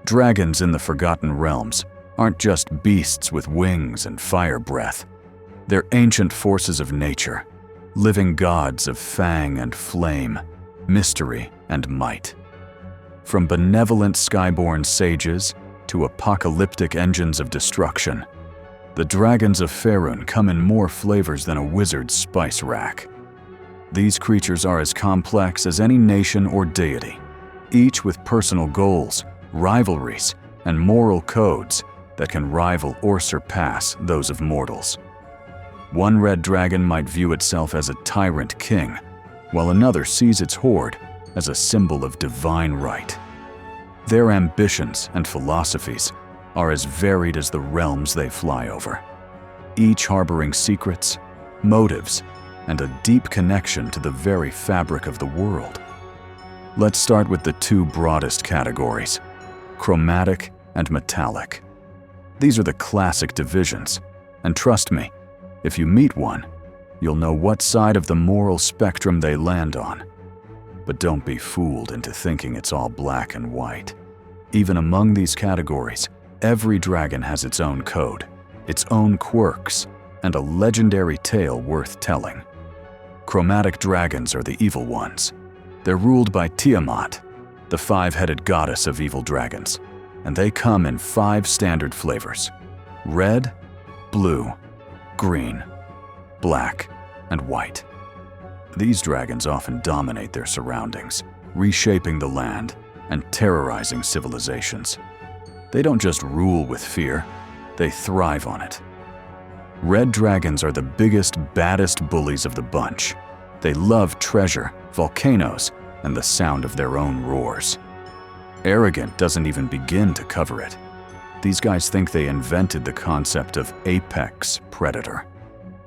Dragons in the Forgotten Realms aren't just beasts with wings and fire breath. They're ancient forces of nature, living gods of fang and flame, mystery and might. From benevolent skyborn sages to apocalyptic engines of destruction, the dragons of Faerûn come in more flavors than a wizard's spice rack. These creatures are as complex as any nation or deity, each with personal goals, rivalries, and moral codes that can rival or surpass those of mortals. One red dragon might view itself as a tyrant king, while another sees its horde as a symbol of divine right. Their ambitions and philosophies are as varied as the realms they fly over, each harboring secrets, motives, and a deep connection to the very fabric of the world. Let's start with the two broadest categories, chromatic and metallic. These are the classic divisions, and trust me, if you meet one, you'll know what side of the moral spectrum they land on. But don't be fooled into thinking it's all black and white. Even among these categories, every dragon has its own code, its own quirks, and a legendary tale worth telling. Chromatic dragons are the evil ones. They're ruled by Tiamat, the five-headed goddess of evil dragons, and they come in 5 standard flavors: red, blue, green, black, and white. These dragons often dominate their surroundings, reshaping the land and terrorizing civilizations. They don't just rule with fear, they thrive on it. Red dragons are the biggest, baddest bullies of the bunch. They love treasure, volcanoes, and the sound of their own roars. Arrogant doesn't even begin to cover it. These guys think they invented the concept of apex predator.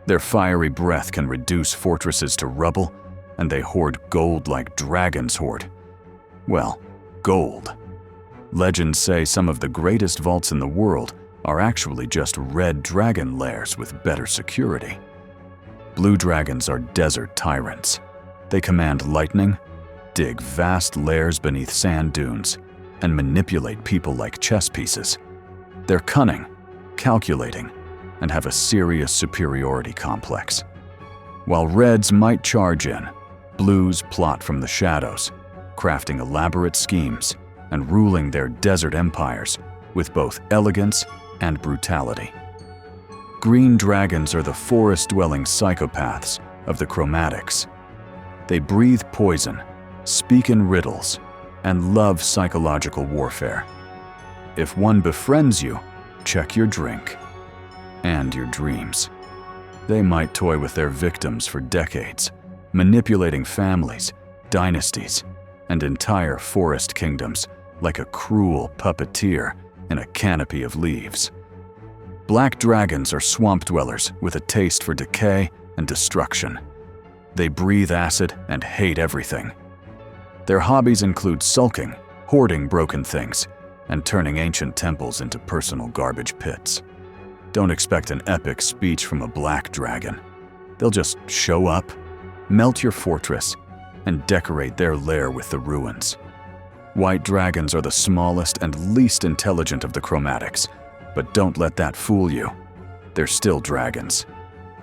Their fiery breath can reduce fortresses to rubble, and they hoard gold like dragons hoard. Well, gold. Legends say some of the greatest vaults in the world are actually just red dragon lairs with better security. Blue dragons are desert tyrants. They command lightning, dig vast lairs beneath sand dunes, and manipulate people like chess pieces. They're cunning, calculating, and have a serious superiority complex. While reds might charge in, blues plot from the shadows, crafting elaborate schemes and ruling their desert empires with both elegance and brutality. Green dragons are the forest-dwelling psychopaths of the chromatics. They breathe poison, speak in riddles, and love psychological warfare. If one befriends you, check your drink and your dreams. They might toy with their victims for decades, manipulating families, dynasties, and entire forest kingdoms like a cruel puppeteer in a canopy of leaves. Black dragons are swamp dwellers with a taste for decay and destruction. They breathe acid and hate everything. Their hobbies include sulking, hoarding broken things, and turning ancient temples into personal garbage pits. Don't expect an epic speech from a black dragon. They'll just show up, melt your fortress, and decorate their lair with the ruins. White dragons are the smallest and least intelligent of the chromatics, but don't let that fool you. They're still dragons.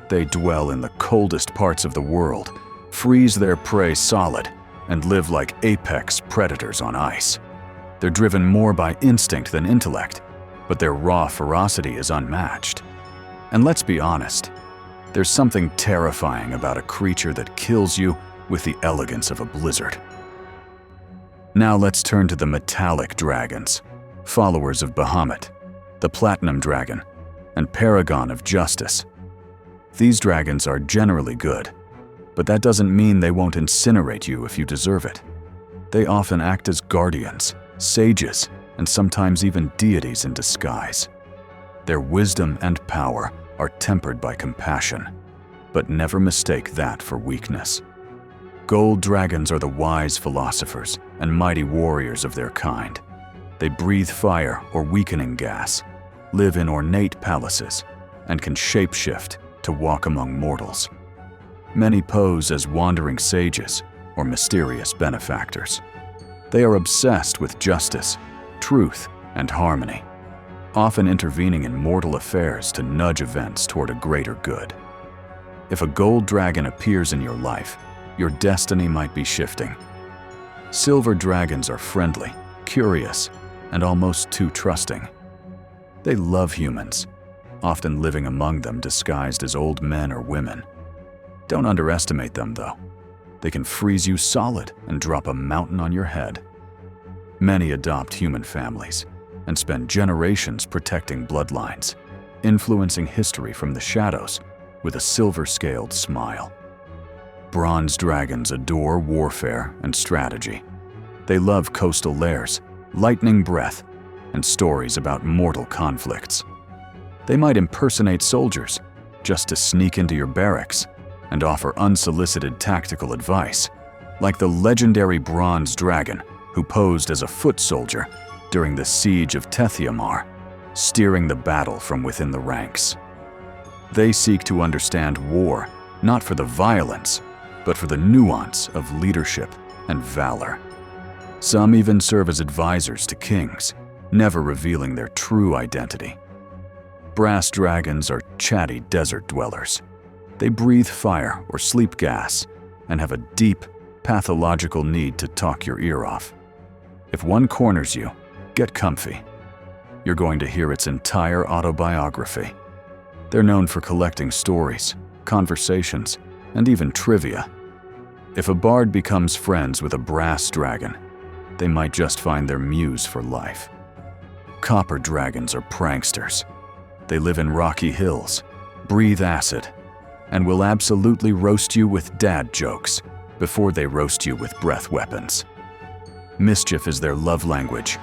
They dwell in the coldest parts of the world, freeze their prey solid, and live like apex predators on ice. They're driven more by instinct than intellect, but their raw ferocity is unmatched. And let's be honest, there's something terrifying about a creature that kills you with the elegance of a blizzard. Now let's turn to the metallic dragons, followers of Bahamut, the platinum dragon, and paragon of justice. These dragons are generally good, but that doesn't mean they won't incinerate you if you deserve it. They often act as guardians, sages, and sometimes even deities in disguise. Their wisdom and power are tempered by compassion, but never mistake that for weakness. Gold dragons are the wise philosophers and mighty warriors of their kind. They breathe fire or weakening gas, live in ornate palaces, and can shapeshift to walk among mortals. Many pose as wandering sages or mysterious benefactors. They are obsessed with justice, truth, and harmony, often intervening in mortal affairs to nudge events toward a greater good. If a gold dragon appears in your life, your destiny might be shifting. Silver dragons are friendly, curious, and almost too trusting. They love humans, often living among them disguised as old men or women. Don't underestimate them, though. They can freeze you solid and drop a mountain on your head. Many adopt human families and spend generations protecting bloodlines, influencing history from the shadows with a silver-scaled smile. Bronze dragons adore warfare and strategy. They love coastal lairs, lightning breath, and stories about mortal conflicts. They might impersonate soldiers just to sneak into your barracks and offer unsolicited tactical advice, like the legendary bronze dragon who posed as a foot soldier during the siege of Tethiamar, steering the battle from within the ranks. They seek to understand war, not for the violence, but for the nuance of leadership and valor. Some even serve as advisors to kings, never revealing their true identity. Brass dragons are chatty desert dwellers. They breathe fire or sleep gas and have a deep, pathological need to talk your ear off. If one corners you, get comfy. You're going to hear its entire autobiography. They're known for collecting stories, conversations, and even trivia. If a bard becomes friends with a brass dragon, they might just find their muse for life. Copper dragons are pranksters. They live in rocky hills, breathe acid, and will absolutely roast you with dad jokes before they roast you with breath weapons. Mischief is their love language,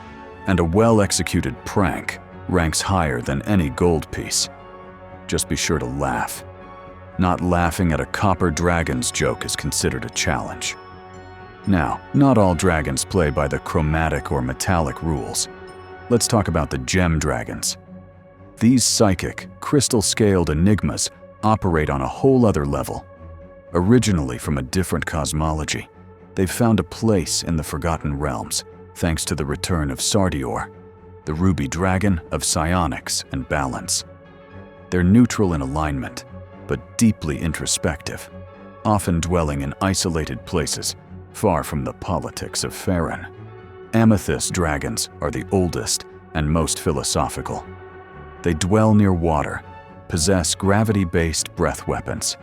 and a well-executed prank ranks higher than any gold piece. Just be sure to laugh. Not laughing at a copper dragon's joke is considered a challenge. Now, not all dragons play by the chromatic or metallic rules. Let's talk about the gem dragons. These psychic, crystal-scaled enigmas operate on a whole other level. Originally from a different cosmology, they've found a place in the Forgotten Realms thanks to the return of Sardior, the ruby dragon of psionics and balance. They're neutral in alignment, but deeply introspective, often dwelling in isolated places far from the politics of Faerûn. Amethyst dragons are the oldest and most philosophical. They dwell near water, possess gravity-based breath weapons,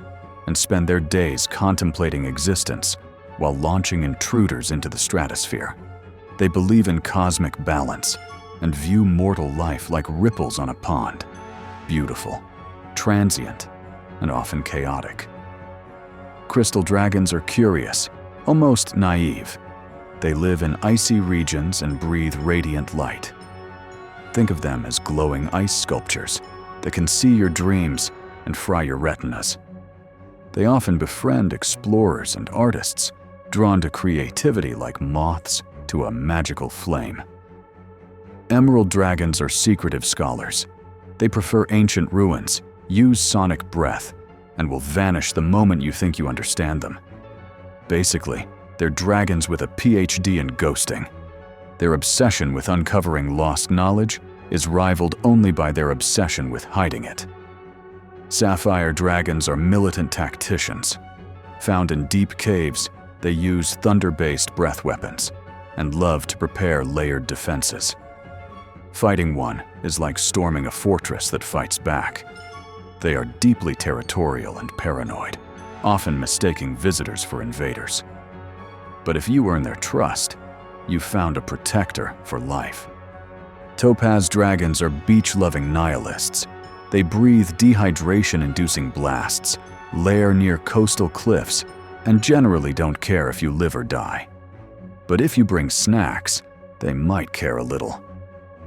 and spend their days contemplating existence while launching intruders into the stratosphere. They believe in cosmic balance and view mortal life like ripples on a pond, beautiful, transient, and often chaotic. Crystal dragons are curious, almost naive. They live in icy regions and breathe radiant light. Think of them as glowing ice sculptures that can see your dreams and fry your retinas. They often befriend explorers and artists, drawn to creativity like moths to a magical flame. Emerald dragons are secretive scholars. They prefer ancient ruins, use sonic breath, and will vanish the moment you think you understand them. Basically, they're dragons with a PhD in ghosting. Their obsession with uncovering lost knowledge is rivaled only by their obsession with hiding it. Sapphire dragons are militant tacticians. Found in deep caves, they use thunder-based breath weapons and love to prepare layered defenses. Fighting one is like storming a fortress that fights back. They are deeply territorial and paranoid, often mistaking visitors for invaders. But if you earn their trust, you've found a protector for life. Topaz dragons are beach-loving nihilists. They breathe dehydration-inducing blasts, lair near coastal cliffs, and generally don't care if you live or die. But if you bring snacks, they might care a little.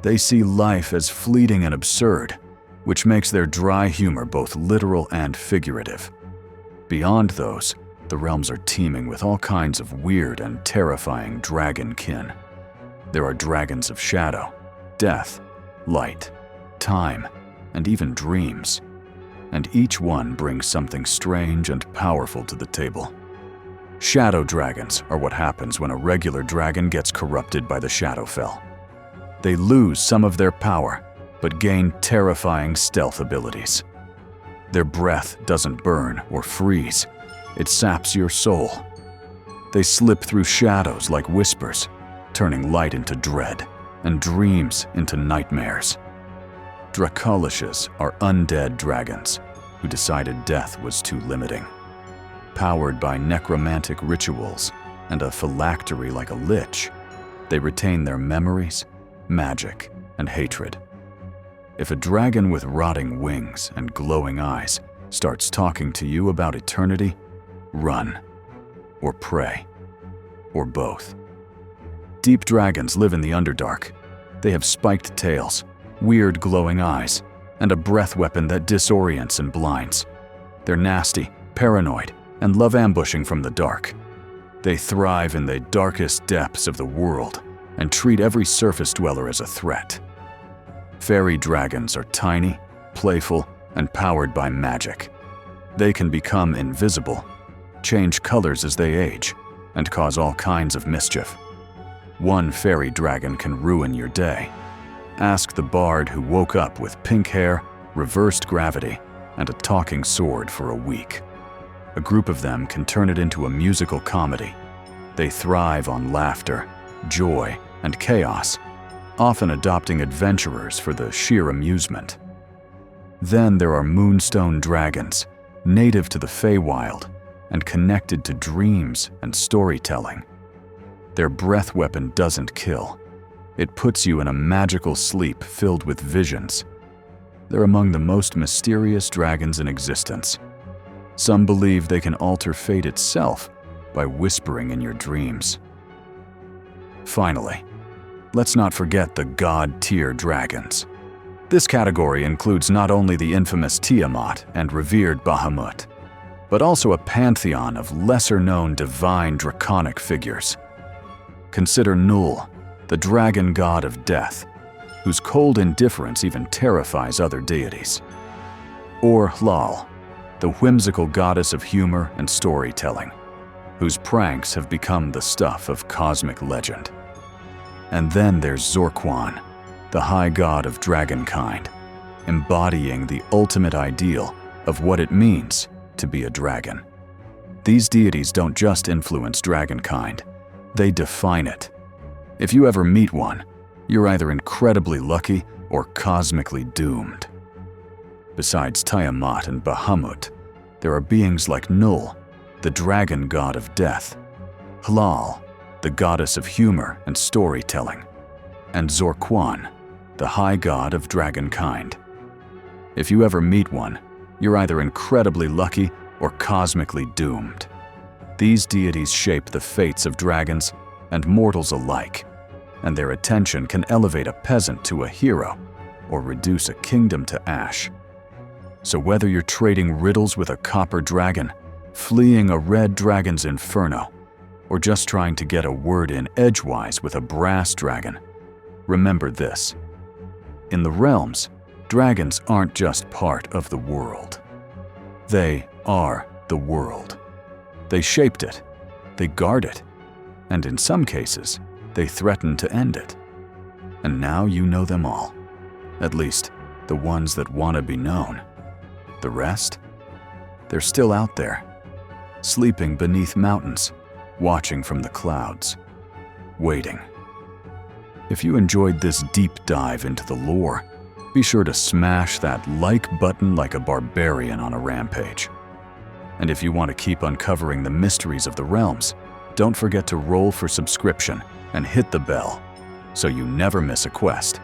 They see life as fleeting and absurd, which makes their dry humor both literal and figurative. Beyond those, the realms are teeming with all kinds of weird and terrifying dragon kin. There are dragons of shadow, death, light, time, and even dreams. And each one brings something strange and powerful to the table. Shadow dragons are what happens when a regular dragon gets corrupted by the Shadowfell. They lose some of their power, but gain terrifying stealth abilities. Their breath doesn't burn or freeze, it saps your soul. They slip through shadows like whispers, turning light into dread and dreams into nightmares. Dracolishes are undead dragons who decided death was too limiting. Powered by necromantic rituals and a phylactery like a lich, they retain their memories, magic, and hatred. If a dragon with rotting wings and glowing eyes starts talking to you about eternity, run, or pray, or both. Deep dragons live in the Underdark. They have spiked tails, weird glowing eyes, and a breath weapon that disorients and blinds. They're nasty, paranoid, and love ambushing from the dark. They thrive in the darkest depths of the world and treat every surface dweller as a threat. Fairy dragons are tiny, playful, and powered by magic. They can become invisible, change colors as they age, and cause all kinds of mischief. One fairy dragon can ruin your day. Ask the bard who woke up with pink hair, reversed gravity, and a talking sword for a week. A group of them can turn it into a musical comedy. They thrive on laughter, joy, and chaos, often adopting adventurers for the sheer amusement. Then there are moonstone dragons, native to the Feywild and connected to dreams and storytelling. Their breath weapon doesn't kill. It puts you in a magical sleep filled with visions. They're among the most mysterious dragons in existence. Some believe they can alter fate itself by whispering in your dreams. Finally, let's not forget the god-tier dragons. This category includes not only the infamous Tiamat and revered Bahamut, but also a pantheon of lesser-known divine draconic figures. Consider Null, the dragon god of death, whose cold indifference even terrifies other deities. Or Hlal, the whimsical goddess of humor and storytelling, whose pranks have become the stuff of cosmic legend. And then there's Zorquan, the high god of dragonkind, embodying the ultimate ideal of what it means to be a dragon. These deities don't just influence dragonkind, they define it. If you ever meet one, you're either incredibly lucky or cosmically doomed. Besides Tiamat and Bahamut, there are beings like Null, the dragon god of death, Hlal, the goddess of humor and storytelling, and Zorquan, the high god of dragonkind. If you ever meet one, you're either incredibly lucky or cosmically doomed. These deities shape the fates of dragons and mortals alike, and their attention can elevate a peasant to a hero or reduce a kingdom to ash. So whether you're trading riddles with a copper dragon, fleeing a red dragon's inferno, or just trying to get a word in edgewise with a brass dragon, remember this. In the realms, dragons aren't just part of the world. They are the world. They shaped it, they guard it, and in some cases, they threaten to end it. And now you know them all, at least the ones that want to be known. The rest? They're still out there, sleeping beneath mountains, watching from the clouds, waiting. If you enjoyed this deep dive into the lore, be sure to smash that like button like a barbarian on a rampage. And if you want to keep uncovering the mysteries of the realms, don't forget to roll for subscription and hit the bell so you never miss a quest.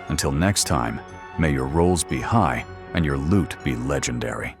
Until next time, may your rolls be high and your loot be legendary.